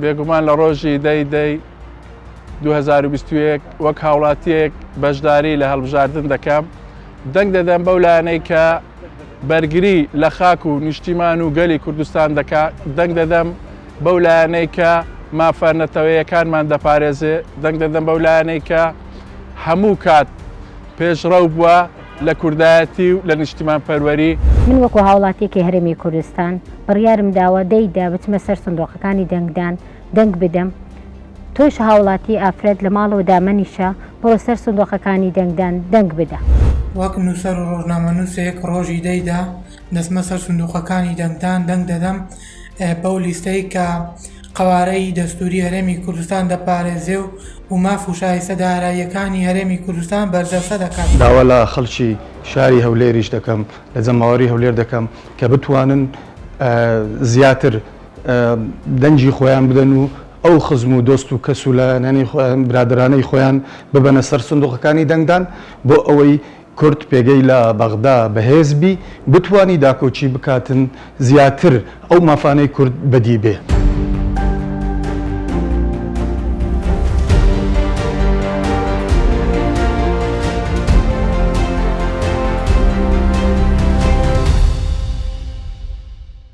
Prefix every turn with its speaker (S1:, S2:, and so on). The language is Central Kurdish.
S1: بێگومان لە ڕۆژی دەی 2021 وەک هاوڵاتیەک بەشداری لە هەڵبژاردن دەکەم دەنگ دەدەم بەو لایەنەی کە بەرگری لە خاک و نیشتیمان و گەلی کوردستان دەکات دەنگ دەدەم بەو لایەنەی کە مافە نەتەوەیەکانمان دەپارێزێ دەنگ دەدەم بەو لایەنەی کە هەموو کات پێشڕەو بووە لە کوردایەتی و لە نیشتیمان پەروەری.
S2: من وەکو هاوڵاتیەکی هەرێمی کوردستان بڕیارم داوە دەیدا بچمە سەر سندوقەکانی دەنگدان دەنگ بدەم. تۆش هاوڵاتی ئافرەت لە ماڵەوە دامەنیشە بڕۆ سەر سندوقەکانی دەنگدان دەنگ بدە.
S3: وەک نووسەر و ڕۆژنامەنووسێک ڕۆژی دەیدا دەستمە سەر سندوقەکانی دەنگدان دەنگ دەدەم بەو لیستەی کە قوارەی دەستوری هەرێمی کوردستان دەپارێزێ و ماف و شایستە داراییەکانی هەرێمی کوردستان بەرزەسە دەکات.
S4: داوا لە خەڵکی شاری هەولێریش دەکەم لە جەماوەری هەولێر دەکەم کە بتوانن زیاتر دەنجی خۆیان بدەن و ئەو خزم و دۆست و کەس و لە نانی برادرانەی خۆیان ببەنە سەر سندوقەکانی دەنگدان بۆ ئەوەی کورد پێگەی لە بەغدا بەهێزبی بتوانی داکۆچی بکاتن زیاتر ئەو مافانەی کورد بەدی بێ.